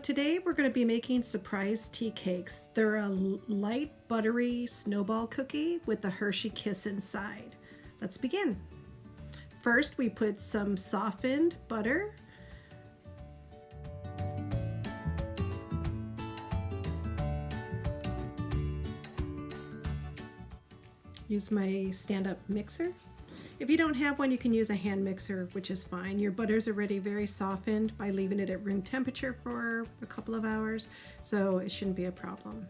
today we're going to be making surprise tea cakes. They're a light buttery snowball cookie with the Hershey Kiss inside. Let's begin. First we put some softened butter, use my stand-up mixer. If you don't have one, you can use a hand mixer, which is fine. Your butter's already very softened by leaving it at room temperature for a couple of hours, so it shouldn't be a problem.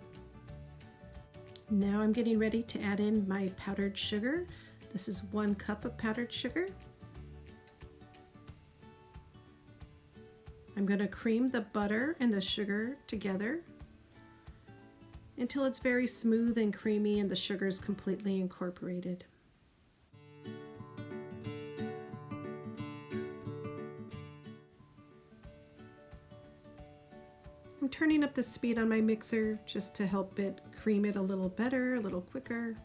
Now I'm getting ready to add in my powdered sugar. This is 1 cup of powdered sugar. I'm going to cream the butter and the sugar together until it's very smooth and creamy and the sugar is completely incorporated. I'm turning up the speed on my mixer just to help it cream it a little better, a little quicker.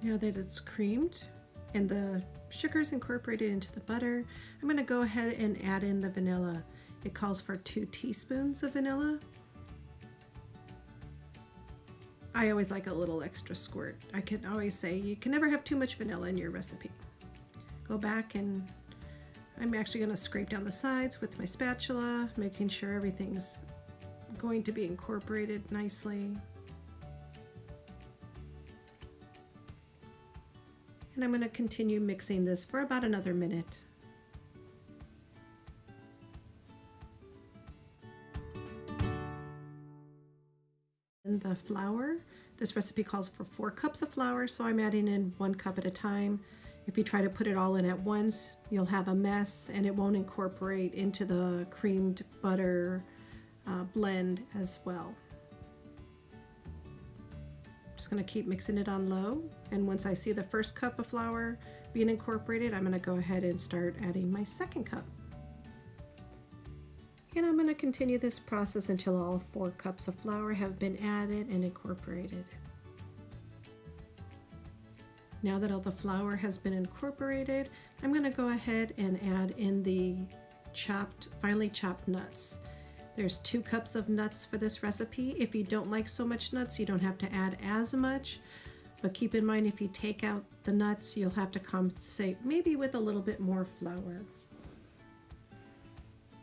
Now that it's creamed and the sugar's incorporated into the butter, I'm going to go ahead and add in the vanilla. It calls for 2 teaspoons of vanilla. I always like a little extra squirt. I can always say you can never have too much vanilla in your recipe. Go back and I'm actually going to scrape down the sides with my spatula, making sure everything's going to be incorporated nicely. And I'm going to continue mixing this for about another minute. And the flour, this recipe calls for 4 cups of flour, so I'm adding in 1 cup at a time. If you try to put it all in at once, you'll have a mess and it won't incorporate into the creamed butter blend as well. Just going to keep mixing it on low, and once I see the first cup of flour being incorporated, I'm going to go ahead and start adding my 2nd cup. And I'm going to continue this process until all 4 cups of flour have been added and incorporated. Now that all the flour has been incorporated, I'm going to go ahead and add in the finely chopped nuts. There's 2 cups of nuts for this recipe. If you don't like so much nuts, you don't have to add as much, but keep in mind if you take out the nuts, you'll have to compensate maybe with a little bit more flour.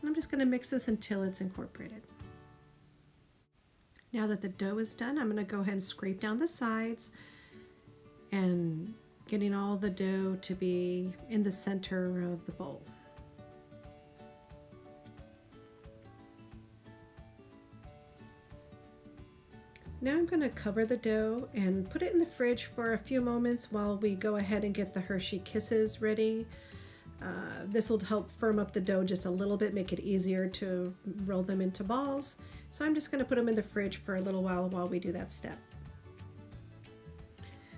And I'm just going to mix this until it's incorporated. Now that the dough is done, I'm going to go ahead and scrape down the sides and getting all the dough to be in the center of the bowl. Now I'm going to cover the dough and put it in the fridge for a few moments while we go ahead and get the Hershey Kisses ready. This will help firm up the dough just a little bit, make it easier to roll them into balls. So I'm just going to put them in the fridge for a little while we do that step.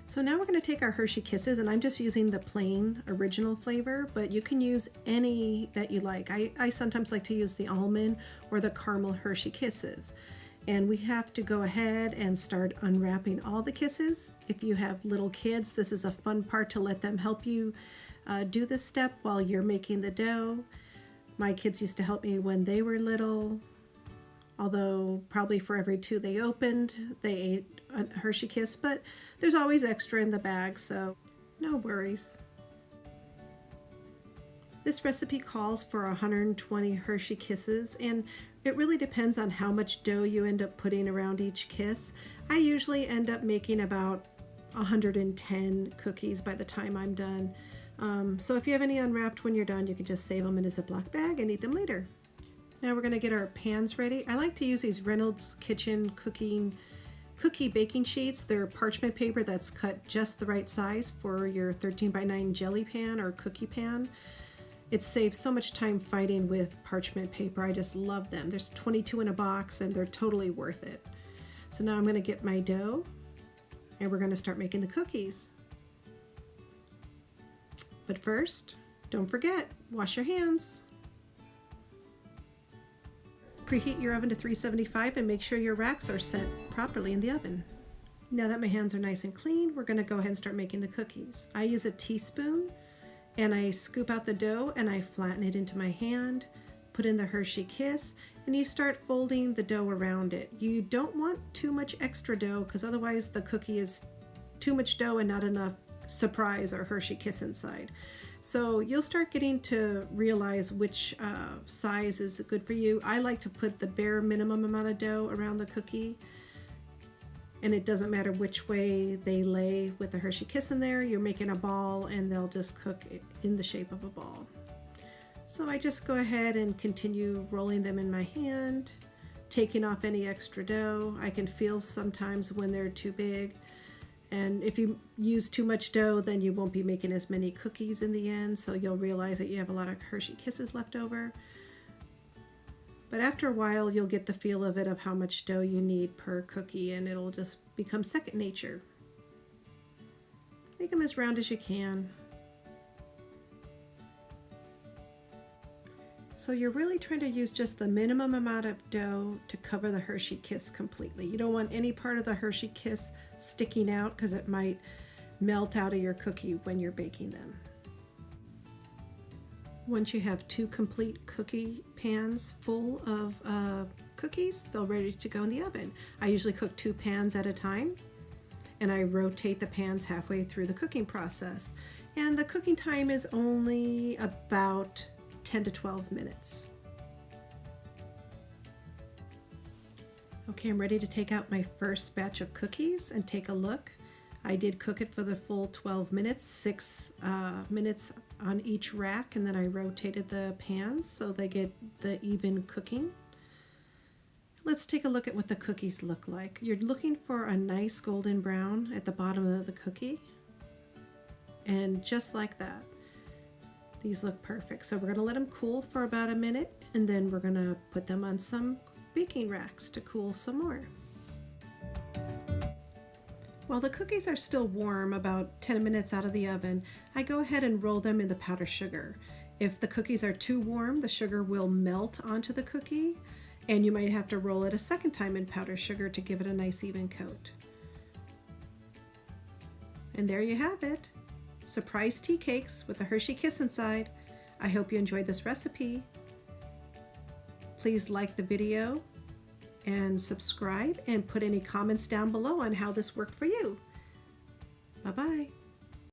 So now we're going to take our Hershey Kisses, and I'm just using the plain original flavor, but you can use any that you like. I sometimes like to use the almond or the caramel Hershey Kisses. And we have to go ahead and start unwrapping all the kisses. If you have little kids, this is a fun part to let them help you do this step while you're making the dough. My kids used to help me when they were little, although probably for every 2 they opened, they ate a Hershey Kiss, but there's always extra in the bag, so no worries. This recipe calls for 120 Hershey Kisses, and it really depends on how much dough you end up putting around each kiss. I usually end up making about 110 cookies by the time I'm done. So if you have any unwrapped when you're done, you can just save them in a Ziploc bag and eat them later. Now we're going to get our pans ready. I like to use these Reynolds Kitchen cookie baking sheets. They're parchment paper that's cut just the right size for your 13x9 jelly pan or cookie pan. It saves so much time fighting with parchment paper. I just love them. There's 22 in a box and they're totally worth it. So now I'm going to get my dough and we're going to start making the cookies. But first, don't forget, wash your hands. Preheat your oven to 375 and make sure your racks are set properly in the oven. Now that my hands are nice and clean, we're going to go ahead and start making the cookies. I use a teaspoon and I scoop out the dough and I flatten it into my hand, put in the Hershey Kiss, and you start folding the dough around it. You don't want too much extra dough because otherwise the cookie is too much dough and not enough surprise or Hershey Kiss inside. So you'll start getting to realize which size is good for you. I like to put the bare minimum amount of dough around the cookie, and it doesn't matter which way they lay with the Hershey Kiss in there. You're making a ball and they'll just cook in the shape of a ball. So I just go ahead and continue rolling them in my hand, taking off any extra dough. I can feel sometimes when they're too big. And if you use too much dough, then you won't be making as many cookies in the end, so you'll realize that you have a lot of Hershey Kisses left over. But after a while, you'll get the feel of it, of how much dough you need per cookie, and it'll just become second nature. Make them as round as you can. So you're really trying to use just the minimum amount of dough to cover the Hershey Kiss completely. You don't want any part of the Hershey Kiss sticking out because it might melt out of your cookie when you're baking them. Once you have 2 complete cookie pans full of cookies, they're ready to go in the oven. I usually cook 2 pans at a time, and I rotate the pans halfway through the cooking process. And the cooking time is only about 10 to 12 minutes. Okay, I'm ready to take out my first batch of cookies and take a look. I did cook it for the full 12 minutes, 6 minutes on each rack, and then I rotated the pans so they get the even cooking. Let's take a look at what the cookies look like. You're looking for a nice golden brown at the bottom of the cookie, and just like that. These look perfect. So we're going to let them cool for about a minute, and then we're going to put them on some baking racks to cool some more. While the cookies are still warm, about 10 minutes out of the oven, I go ahead and roll them in the powdered sugar. If the cookies are too warm, the sugar will melt onto the cookie, and you might have to roll it a second time in powdered sugar to give it a nice even coat. And there you have it. Surprise tea cakes with a Hershey Kiss inside. I hope you enjoyed this recipe. Please like the video and subscribe, and put any comments down below on how this worked for you. Bye-bye.